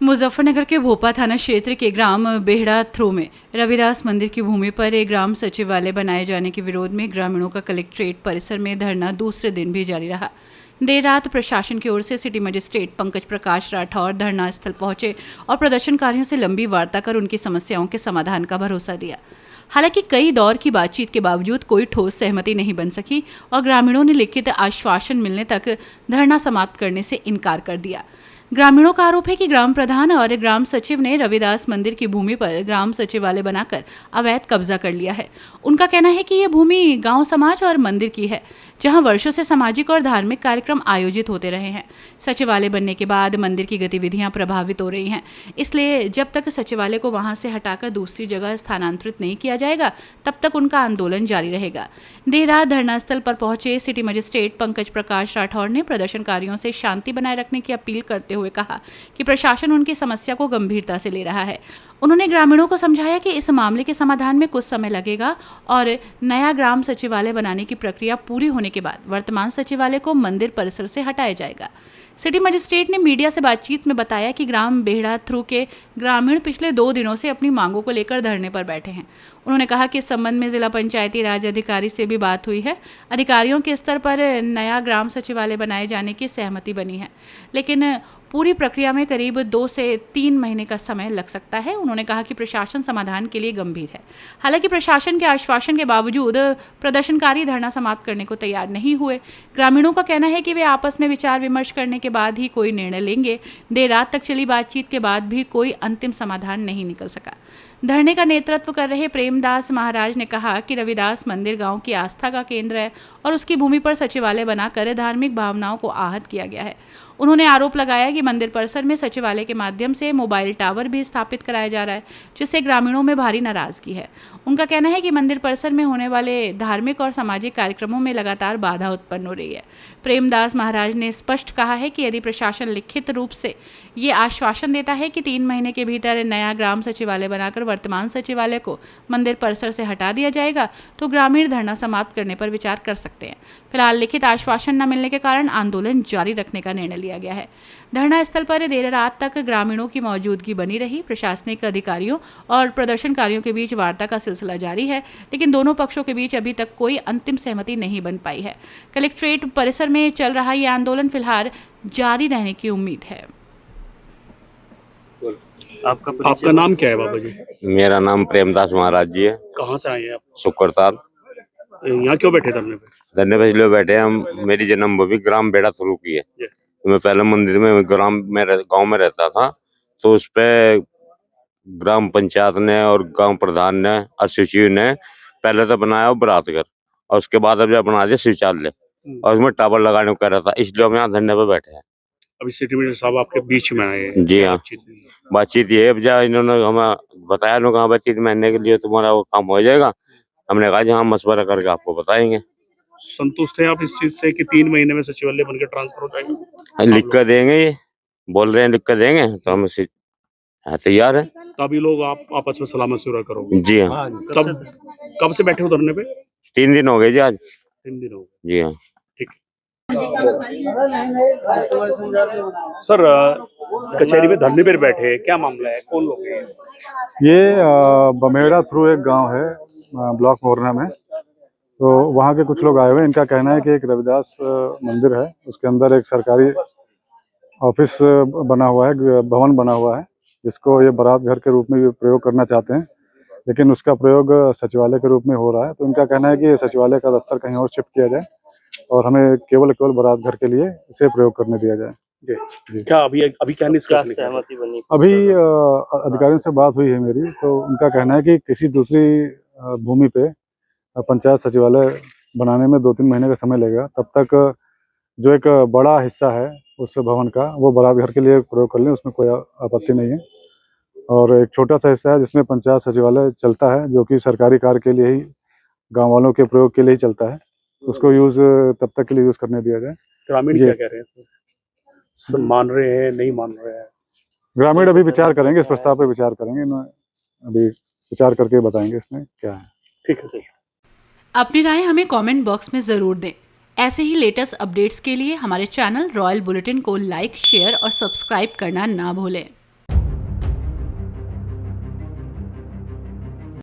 मुजफ्फरनगर के भोपा थाना क्षेत्र के ग्राम बेहड़ा थ्रू में रविदास मंदिर की भूमि पर एक ग्राम सचिवालय बनाए जाने के विरोध में ग्रामीणों का कलेक्ट्रेट परिसर में धरना दूसरे दिन भी जारी रहा। देर रात प्रशासन की ओर से सिटी मजिस्ट्रेट पंकज प्रकाश राठौर धरना स्थल पहुंचे और प्रदर्शनकारियों से लंबी वार्ता कर उनकी समस्याओं के समाधान का भरोसा दिया। हालांकि कई दौर की बातचीत के बावजूद कोई ठोस सहमति नहीं बन सकी और ग्रामीणों ने लिखित आश्वासन मिलने तक धरना समाप्त करने से इनकार कर दिया। ग्रामीणों का आरोप है कि ग्राम प्रधान और ग्राम सचिव ने रविदास मंदिर की भूमि पर ग्राम सचिवालय बनाकर अवैध कब्जा कर लिया है। उनका कहना है कि यह भूमि गांव समाज और मंदिर की है, जहां वर्षों से सामाजिक और धार्मिक कार्यक्रम आयोजित होते रहे हैं। सचिवालय बनने के बाद मंदिर की गतिविधियां प्रभावित हो रही हैं, इसलिए जब तक सचिवालय को वहां से हटाकर दूसरी जगह स्थानांतरित नहीं किया जाएगा, तब तक उनका आंदोलन जारी रहेगा। देर रात धरना स्थल पर पहुंचे सिटी मजिस्ट्रेट पंकज प्रकाश राठौर ने प्रदर्शनकारियों से शांति बनाए रखने की अपील करते हुए कहा कि प्रशासन उनकी समस्या को गंभीरता से ले रहा है। उन्होंने ग्रामीणों को समझाया कि इस मामले के समाधान में कुछ समय लगेगा और नया ग्राम सचिवालय बनाने की प्रक्रिया पूरी होने के बाद वर्तमान सचिवालय को मंदिर परिसर से हटाया जाएगा। सिटी मजिस्ट्रेट ने मीडिया से बातचीत में बताया कि ग्राम बेहड़ा थ्रू के ग्रामीण पिछले 2 दिनों से अपनी मांगों को लेकर धरने पर बैठे हैं। उन्होंने कहा कि इस संबंध में जिला पंचायती राज अधिकारी से भी बात हुई है। अधिकारियों के स्तर पर नया ग्राम सचिवालय बनाए जाने की सहमति बनी है, लेकिन पूरी प्रक्रिया में करीब 2 से 3 महीने का समय लग सकता है। उन्होंने कहा कि प्रशासन समाधान के लिए गंभीर है। हालांकि प्रशासन के आश्वासन के बावजूद प्रदर्शनकारी धरना समाप्त करने को तैयार नहीं हुए। ग्रामीणों का कहना है कि वे आपस में विचार विमर्श करने के बाद ही कोई निर्णय लेंगे। देर रात तक चली बातचीत के बाद भी कोई अंतिम समाधान नहीं निकल सका। धरने का नेतृत्व कर रहे प्रेमदास महाराज ने कहा कि रविदास मंदिर गांव की आस्था का केंद्र है और उसकी भूमि पर सचिवालय बनाकर धार्मिक भावनाओं को आहत किया गया है। उन्होंने आरोप लगाया कि मंदिर परिसर में सचिवालय के माध्यम से मोबाइल टावर भी स्थापित कराया जा रहा है, जिससे ग्रामीणों में भारी नाराजगी है। उनका कहना है कि मंदिर परिसर में होने वाले धार्मिक और सामाजिक कार्यक्रमों में लगातार बाधा उत्पन्न हो रही है। प्रेमदास महाराज ने स्पष्ट कहा है कि यदि प्रशासन लिखित रूप से ये आश्वासन देता है कि 3 महीने के भीतर नया ग्राम सचिवालय बनाकर वर्तमान सचिवालय को मंदिर परिसर से हटा दिया जाएगा, तो ग्रामीण धरना समाप्त करने पर विचार कर सकते हैं। फिलहाल लिखित आश्वासन न मिलने के कारण आंदोलन जारी रखने का निर्णय लिया गया है। धरना स्थल पर देर रात तक ग्रामीणों की मौजूदगी बनी रही। प्रशासनिक अधिकारियों और प्रदर्शनकारियों के बीच वार्ता का सिलसिला जारी है, लेकिन दोनों पक्षों के बीच अभी तक कोई अंतिम सहमति नहीं बन पाई है। कलेक्ट्रेट परिसर में चल रहा ये आंदोलन फिलहाल जारी रहने की उम्मीद है। आपका नाम क्या है बाबा जी? मेरा नाम प्रेमदास महाराज जी है। कहाँ से आए हैं आप? शुक्रताल। यहाँ क्यों बैठे धरने पे? धरने पे इसलिए बैठे हम, मेरी जन्मभूमि ग्राम बेड़ा शुरू की है। तो मैं पहले मंदिर में गांव में रहता था, तो उस पे ग्राम पंचायत ने और गांव प्रधान ने और सचिव ने पहले तो बनाया बरात घर, और उसके बाद अब बना दिया शौचालय, और उसमें टावर लगाने को कह रहा था, इसलिए हम यहाँ धरने पे बैठे हैं। अभी सिटी मजिस्ट्रेट साहब आपके बीच में आए हैं? जी हाँ, बातचीत ये है, इन्होंने हमें बताया लोग बातचीत महीने के लिए तुम्हारा वो काम हो जाएगा। हमने कहा हाँ मशवरा करके आपको बताएंगे। संतुष्ट हैं आप इस चीज से कि 3 महीने में सचिवालय बनकर ट्रांसफर हो जाएगा? लिख कर देंगे, ये बोल रहे हैं लिख कर देंगे, तो हम तैयार है। तो अभी लोग आप आपस में सलाह मशवरा करोगे? जी हाँ। कब से बैठे हो धरने पे? 3 दिन हो गए जी, आज 3 दिन हो गए। जी हाँ। ठीक। सर, कचहरी में धरने पर बैठे हैं, क्या मामला है, कौन लोग हैं? ये बमेड़ा थ्रू एक गांव है ब्लॉक मोरना में, तो वहाँ के कुछ लोग आए हुए हैं। इनका कहना है कि एक रविदास मंदिर है, उसके अंदर एक सरकारी ऑफिस बना हुआ है, भवन बना हुआ है, जिसको ये बारात घर के रूप में भी प्रयोग करना चाहते हैं, लेकिन उसका प्रयोग सचिवालय के रूप में हो रहा है। तो इनका कहना है कि सचिवालय का दफ्तर कहीं और शिफ्ट किया जाए और हमें केवल बारात घर के लिए इसे प्रयोग करने दिया जाए। जी। क्या अभी क्या निष्कर्ष निकला? अभी अधिकारियों से बात हुई है मेरी, तो उनका कहना है कि किसी दूसरी भूमि पे पंचायत सचिवालय बनाने में 2-3 महीने का समय लगेगा। तब तक जो एक बड़ा हिस्सा है उस भवन का, वो बारात घर के लिए प्रयोग कर लें, उसमें कोई आपत्ति नहीं है। और एक छोटा सा हिस्सा है जिसमें पंचायत सचिवालय चलता है, जो कि सरकारी कार्य के लिए ही, गाँव वालों के प्रयोग के लिए ही चलता है, उसको यूज तब तक के लिए यूज करने दिया जाए। ग्रामीण क्या कह रहे हैं? सब मान रहे हैं, नहीं मान रहे हैं? ग्रामीण अभी विचार करेंगे, इस प्रस्ताव पे विचार करेंगे, अभी विचार करके बताएंगे इसमें क्या है। ठीक है। अपनी राय हमें कमेंट बॉक्स में जरूर दें। ऐसे ही लेटेस्ट अपडेट्स के लिए हमारे चैनल रॉयल बुलेटिन को लाइक, शेयर और सब्सक्राइब करना ना भूलें।